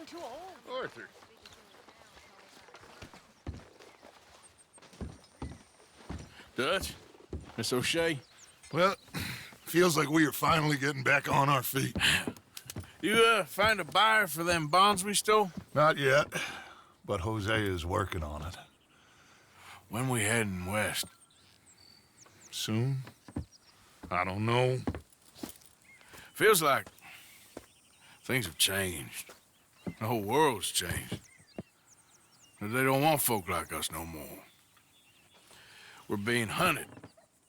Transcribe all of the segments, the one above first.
too old. Arthur. Dutch? Miss O'Shea? Well, feels like we are finally getting back on our feet. You, find a buyer for them bonds we stole? Not yet, but Jose is working on it. When we heading west? Soon? I don't know. Feels like things have changed. The whole world's changed. They don't want folk like us no more. We're being hunted.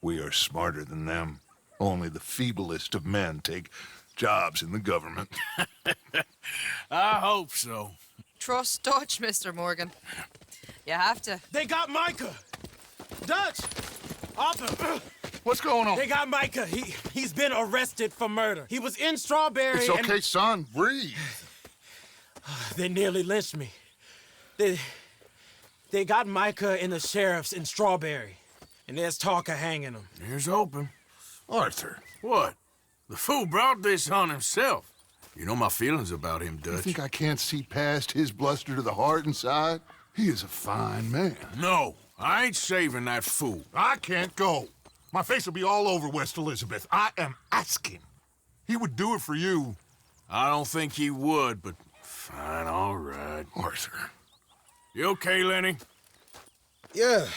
We are smarter than them. Only the feeblest of men take jobs in the government. I hope so. Trust Dutch, Mr. Morgan. You have to. They got Micah! Dutch! Arthur! What's going on? They got Micah. He's been arrested for murder. He was in Strawberry. It's okay, son. Breathe. They nearly lynched me. They got Micah and the sheriffs in Strawberry. And there's talk of hanging him. Here's hoping. Arthur. What? The fool brought this on himself. You know my feelings about him, You Dutch. think I can't see past his bluster to the heart inside? He is a fine man. No, I ain't saving that fool. I can't go. My face will be all over West Elizabeth. I am asking. He would do it for you. I don't think he would, but fine, all right. Arthur. You okay, Lenny? Yeah,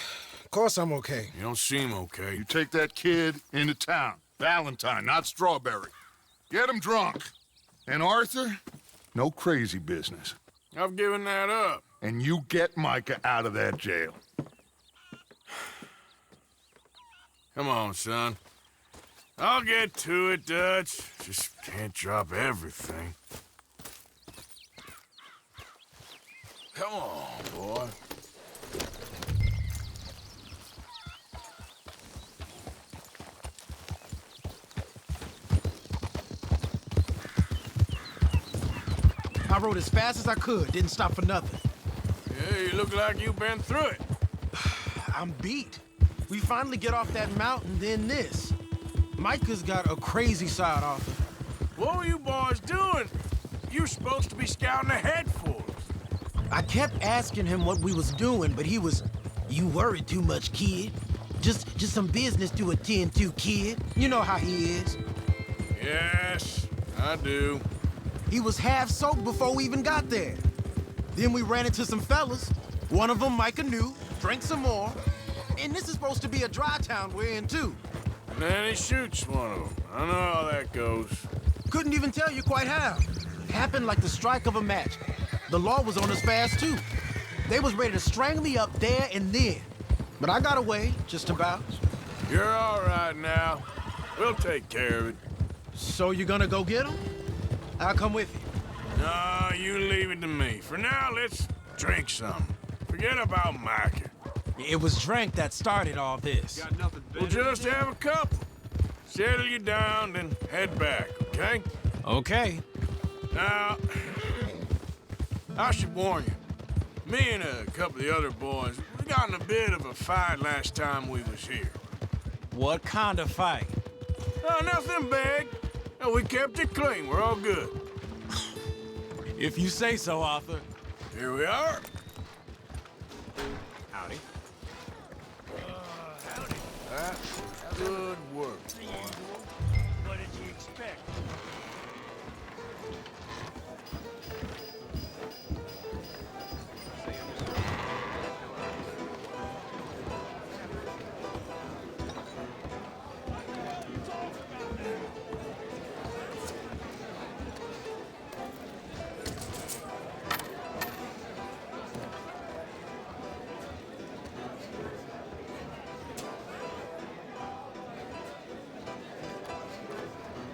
of course I'm okay. You don't seem okay. You take that kid into town. Valentine, not Strawberry. Get him drunk. And Arthur, no crazy business. I've given that up. And you get Micah out of that jail. Come on, son. I'll get to it, Dutch. Just can't drop everything. Come on, boy. I rode as fast as I could, didn't stop for nothing. Yeah, you look like you've been through it. I'm beat. We finally get off that mountain, then this. Micah's got a crazy side, Arthur. What were you boys doing? You were supposed to be scouting ahead for us. I kept asking him what we was doing, but he was, "You worry too much, kid. Just some business to attend to, kid." You know how he is. Yes, I do. He was half soaked before we even got there. Then we ran into some fellas. One of them Micah knew, drank some more. And this is supposed to be a dry town we're in, too. And then he shoots one of them. I know how that goes. Couldn't even tell you quite how. Happened like the strike of a match. The law was on us fast, too. They was ready to strangle me up there and then. But I got away, just about. You're all right now. We'll take care of it. So you gonna go get him? I'll come with you. No, you leave it to me. For now, let's drink some. Forget about Micah. It was drink that started all this. We'll just have a couple. Settle you down, then head back, okay? Okay. Now, I should warn you. Me and a couple of the other boys, we got in a bit of a fight last time we was here. What kind of fight? Oh, nothing big. No, we kept it clean. We're all good. If you say so, Arthur. Here we are. Howdy. Howdy. That's good work. What did you expect?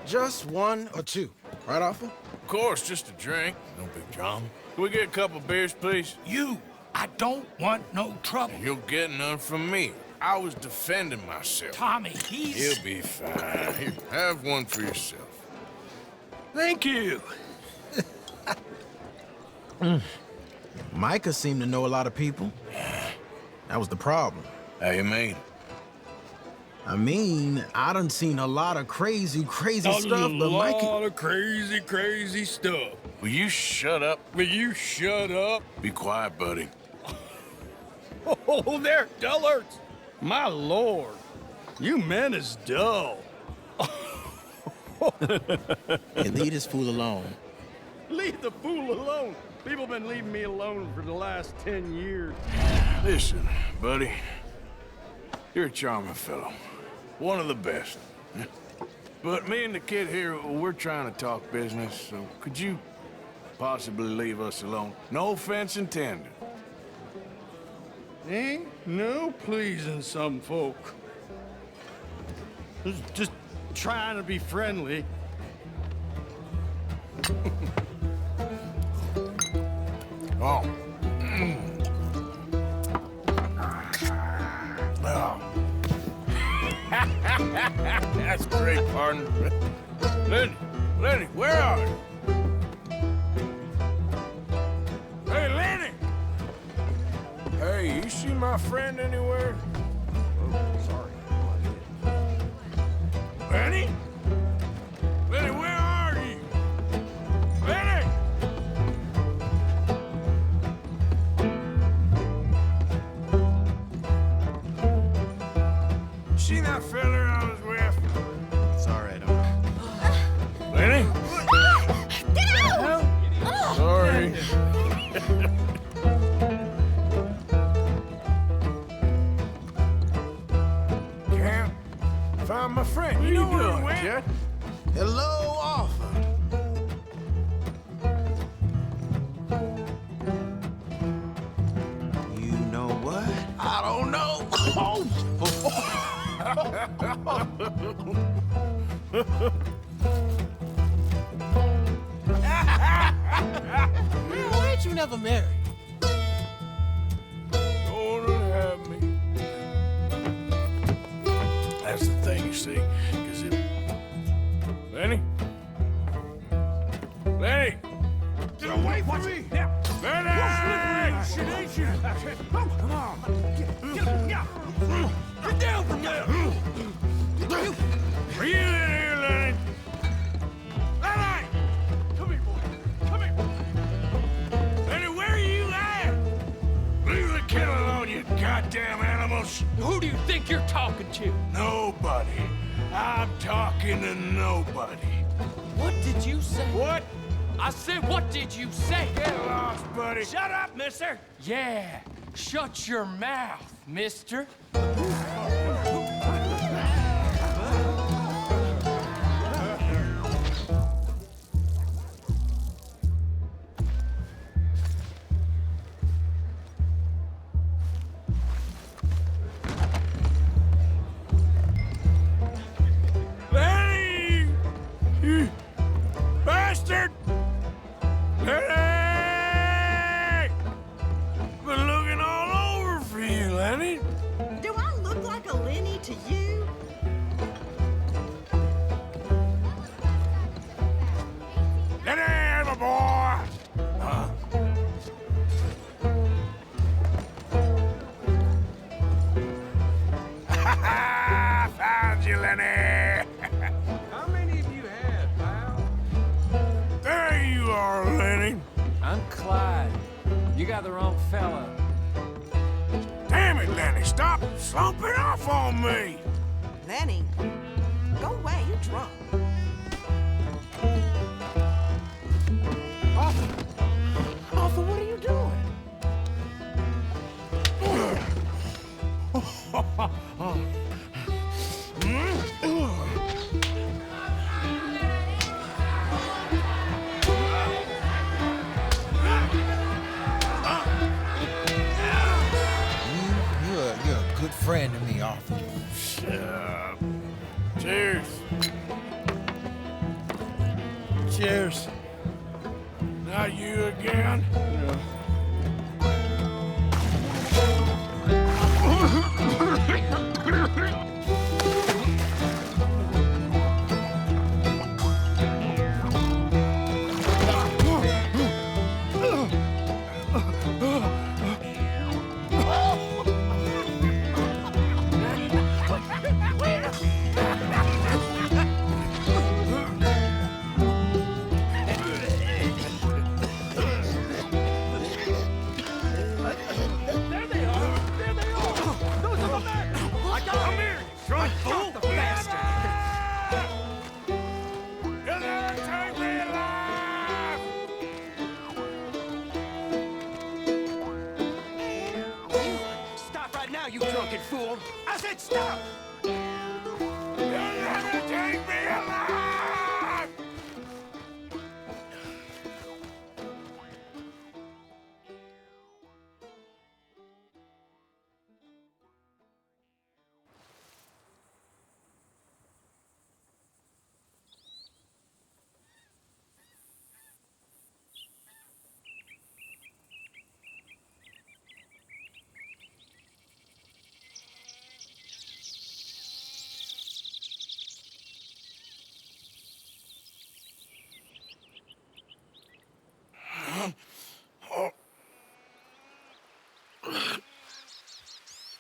Just one or two, right, Arthur? Of course, just a drink. No big drama. Can we get a couple beers, please? I don't want no trouble. You'll get none from me. I was defending myself. Tommy, he's... He'll be fine. Here, have one for yourself. Thank you. Micah seemed to know a lot of people. That was the problem. How you mean? I mean, I done seen a lot of crazy stuff, but Micah... of crazy stuff. Will you shut up? Will you shut up? Be quiet, buddy. Oh, they're dullards. My lord, you men is dull. Hey, leave this fool alone. Leave the fool alone. People been leaving me alone for the last 10 years. Listen, buddy. You're a charming fellow. One of the best. But me and the kid here, we're trying to talk business, so could you possibly leave us alone? No offense intended. Ain't no pleasing some folk. Just trying to be friendly. Oh. Oh. That's great, pardon. Lenny, where are you? Hey, Lenny! Hey, you see my friend anywhere? Sorry. Lenny? Lenny, where are you? Lenny! See that fella I was with? Sorry, I don't. Lenny? Get out! Sorry. Can't find my friend. You know where he went? Hello, Arthur. You know what? I don't know. Why ain't you never married? Don't have me. That's the thing, you see, because it... Lenny? Lenny! Get away from me! Now! Lenny! Shit, ain't shit! Come on! Get down from there! Are you in here, Lenny? Lenny! Come here, boy. Come here. Lenny, where are you at? Leave the kid alone, you goddamn animals. Who do you think you're talking to? Nobody. I'm talking to nobody. What did you say? What? I said, what did you say? Get lost, buddy. Shut up, mister! Yeah, shut your mouth, mister. Lenny! You bastard! Lenny! Been looking all over for you, Lenny. Do I look like a Lenny to you? Lenny, my boy! Huh? Found you, Lenny! How many of you had, pal? There you are, Lenny. I'm Clyde. You got the wrong fella. Damn it, Lenny, stop slumping off on me! Lenny, go away, you're drunk. Arthur, what are you doing? You're a good friend to me, Arthur. Shut up. Cheers. Cheers. Not you again? fucking fool! I said stop! You'll never take me alive!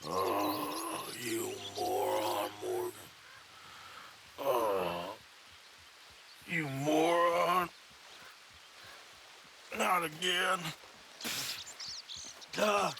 Oh, you moron, Morgan. Oh, you moron. Not again. Oh.